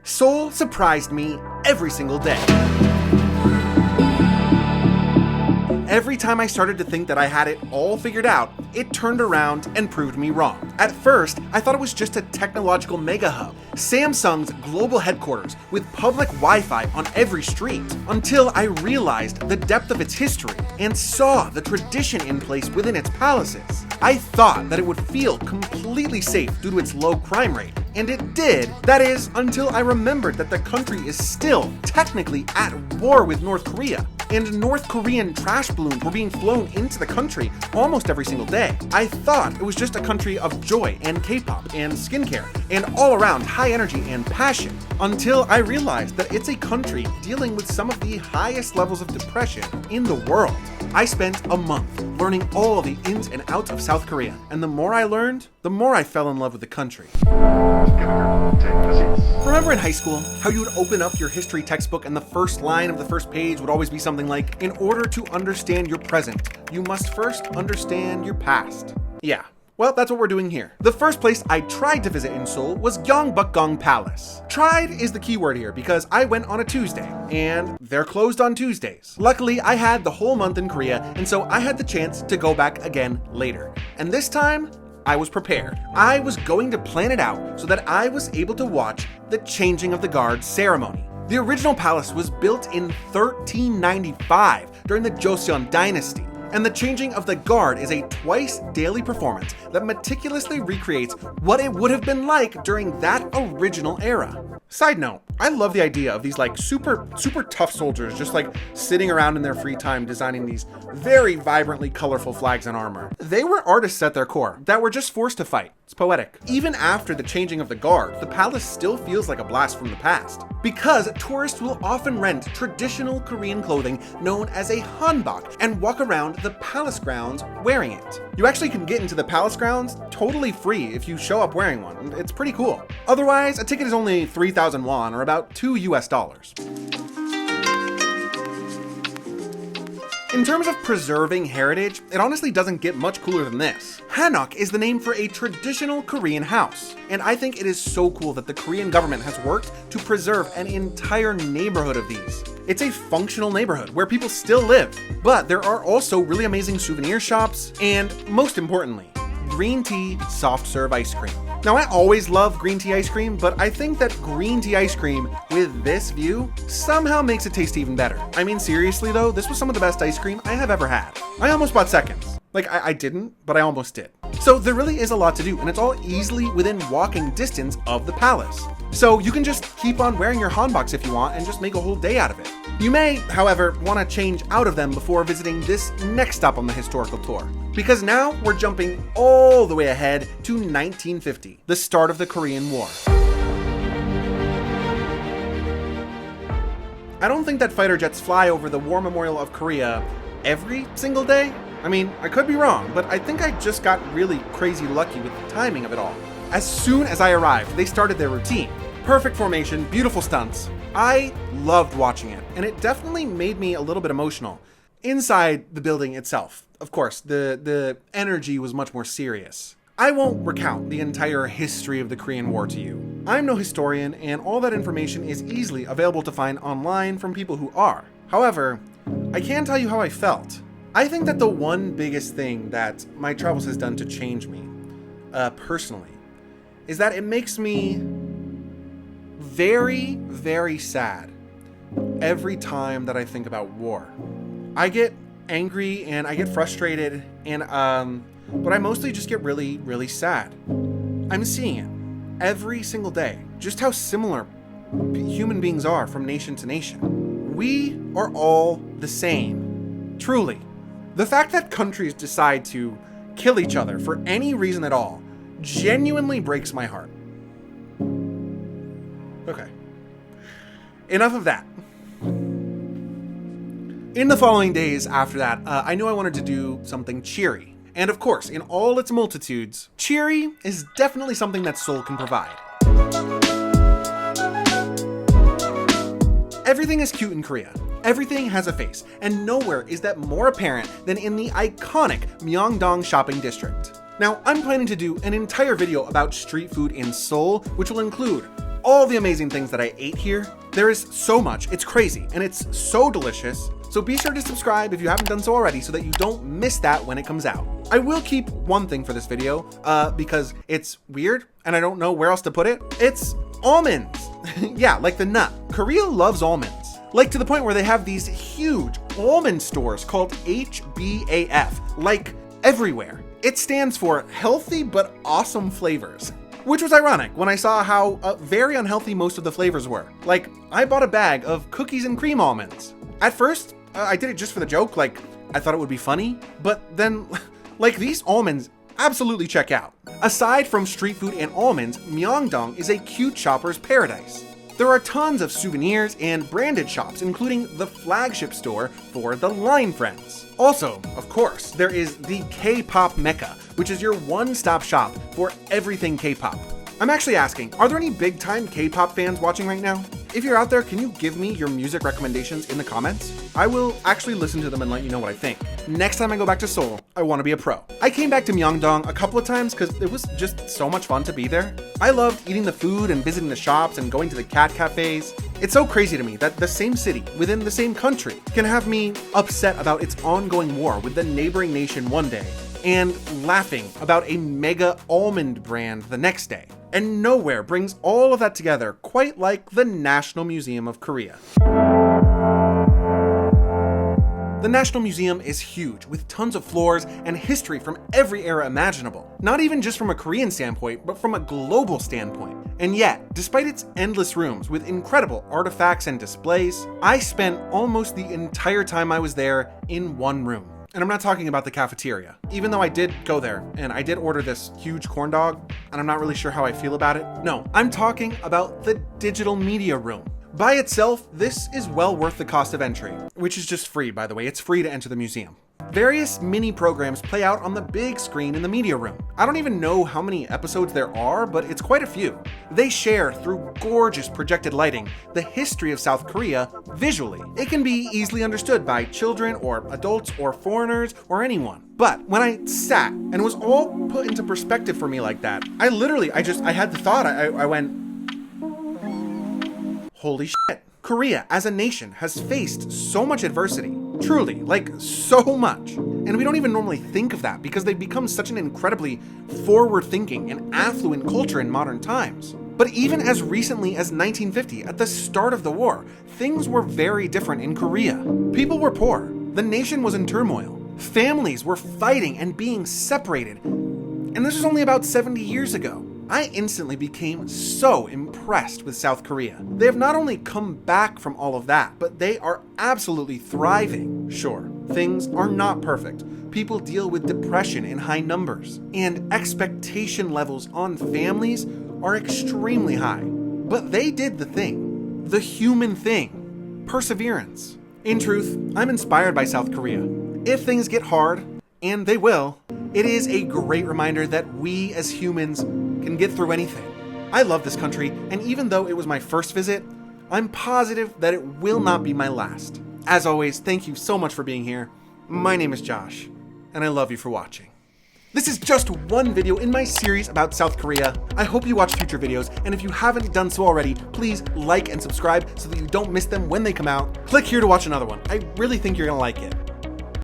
Seoul surprised me every single day. Every time I started to think that I had it all figured out, it turned around and proved me wrong. At first, I thought it was just a technological mega hub, Samsung's global headquarters with public Wi-Fi on every street, until I realized the depth of its history and saw the tradition in place within its palaces. I thought that it would feel completely safe due to its low crime rate, and it did. That is, until I remembered that the country is still technically at war with North Korea, and North Korean trash balloons were being flown into the country almost every single day. I thought it was just a country of joy and K-pop and skincare and all around high energy and passion, until I realized that it's a country dealing with some of the highest levels of depression in the world. I spent a month learning all the ins and outs of South Korea, and the more I learned, the more I fell in love with the country. Remember in high school how you would open up your history textbook and the first line of the first page would always be something like, "In order to understand your present, you must first understand your past." Yeah. Well, that's what we're doing here. The first place I tried to visit in Seoul was Gyeongbokgung Palace. Tried is the key word here because I went on a Tuesday, and they're closed on Tuesdays. Luckily, I had the whole month in Korea, and so I had the chance to go back again later. And this time, I was prepared. I was going to plan it out so that I was able to watch the changing of the guard ceremony. The original palace was built in 1395 during the Joseon dynasty. And the changing of the guard is a twice daily performance that meticulously recreates what it would have been like during that original era. Side note, I love the idea of these like super tough soldiers just like sitting around in their free time designing these very vibrantly colorful flags and armor. They were artists at their core that were just forced to fight. It's poetic. Even after the changing of the guard, the palace still feels like a blast from the past, because tourists will often rent traditional Korean clothing known as a hanbok and walk around the palace grounds wearing it. You actually can get into the palace grounds totally free if you show up wearing one. It's pretty cool. Otherwise, a ticket is only 3,000 won, or about $2 US. In terms of preserving heritage, it honestly doesn't get much cooler than this. Hanok is the name for a traditional Korean house, and I think it is so cool that the Korean government has worked to preserve an entire neighborhood of these. It's a functional neighborhood where people still live, but there are also really amazing souvenir shops, and most importantly, green tea soft serve ice cream. Now, I always love green tea ice cream, but I think that green tea ice cream with this view somehow makes it taste even better. I mean, seriously though, this was some of the best ice cream I have ever had. I almost bought seconds. Like, I didn't, but I almost did. So there really is a lot to do, and it's all easily within walking distance of the palace. So you can just keep on wearing your hanboks if you want and just make a whole day out of it. You may, however, want to change out of them before visiting this next stop on the historical tour, because now we're jumping all the way ahead to 1950, the start of the Korean War. I don't think that fighter jets fly over the War Memorial of Korea every single day. I mean, I could be wrong, but I think I just got really crazy lucky with the timing of it all. As soon as I arrived, they started their routine. Perfect formation, beautiful stunts. I loved watching it, and it definitely made me a little bit emotional. Inside the building itself, of course, the energy was much more serious. I won't recount the entire history of the Korean War to you. I'm no historian, and all that information is easily available to find online from people who are. However, I can tell you how I felt. I think that the one biggest thing that my travels has done to change me, personally, is that it makes me very, very sad every time that I think about war. I get angry and I get frustrated, and but I mostly just get really, really sad. I'm seeing it every single day, just how similar human beings are from nation to nation. We are all the same, truly. The fact that countries decide to kill each other for any reason at all genuinely breaks my heart. Okay. Enough of that. In the following days after that, I knew I wanted to do something cheery. And of course, in all its multitudes, cheery is definitely something that Seoul can provide. Everything is cute in Korea. Everything has a face, and nowhere is that more apparent than in the iconic Myeongdong shopping district. Now, I'm planning to do an entire video about street food in Seoul, which will include all the amazing things that I ate here. There is so much, it's crazy, and it's so delicious. So be sure to subscribe if you haven't done so already so that you don't miss that when it comes out. I will keep one thing for this video, because it's weird and I don't know where else to put it. It's almonds. Yeah, like the nut. Korea loves almonds. Like to the point where they have these huge almond stores called HBAF, like everywhere. It stands for healthy but awesome flavors. Which was ironic when I saw how very unhealthy most of the flavors were. Like, I bought a bag of cookies and cream almonds. At first, I did it just for the joke, like, I thought it would be funny, but then, like, these almonds absolutely check out. Aside from street food and almonds, Myeongdong is a cute shopper's paradise. There are tons of souvenirs and branded shops, including the flagship store for the Line Friends. Also, of course, there is the K-pop Mecca, which is your one-stop shop for everything K-pop. I'm actually asking, are there any big-time K-pop fans watching right now? If you're out there, can you give me your music recommendations in the comments? I will actually listen to them and let you know what I think. Next time I go back to Seoul, I want to be a pro. I came back to Myeongdong a couple of times because it was just so much fun to be there. I loved eating the food and visiting the shops and going to the cat cafes. It's so crazy to me that the same city within the same country can have me upset about its ongoing war with the neighboring nation one day and laughing about a mega almond brand the next day. And nowhere brings all of that together quite like the National Museum of Korea. The National Museum is huge, with tons of floors and history from every era imaginable. Not even just from a Korean standpoint, but from a global standpoint. And yet, despite its endless rooms with incredible artifacts and displays, I spent almost the entire time I was there in one room. And I'm not talking about the cafeteria, even though I did go there and I did order this huge corn dog, and I'm not really sure how I feel about it. No, I'm talking about the digital media room. By itself, this is well worth the cost of entry, which is just free, by the way. It's free to enter the museum. Various mini programs play out on the big screen in the media room. I don't even know how many episodes there are, but it's quite a few. They share, through gorgeous projected lighting, the history of South Korea visually. It can be easily understood by children or adults or foreigners or anyone. But when I sat and it was all put into perspective for me like that, I had the thought, I went, holy shit. Korea as a nation has faced so much adversity. Truly, like so much. And we don't even normally think of that because they've become such an incredibly forward-thinking and affluent culture in modern times. But even as recently as 1950, at the start of the war, things were very different in Korea. People were poor. The nation was in turmoil. Families were fighting and being separated. And this was only about 70 years ago. I instantly became so impressed with South Korea. They have not only come back from all of that, but they are absolutely thriving. Sure, things are not perfect. People deal with depression in high numbers, and expectation levels on families are extremely high. But they did the thing, the human thing, perseverance. In truth, I'm inspired by South Korea. If things get hard, and they will, it is a great reminder that we as humans can get through anything. I love this country, and even though it was my first visit, I'm positive that it will not be my last. As always, thank you so much for being here. My name is Josh, and I love you for watching. This is just one video in my series about South Korea. I hope you watch future videos, and if you haven't done so already, please like and subscribe so that you don't miss them when they come out. Click here to watch another one. I really think you're gonna like it.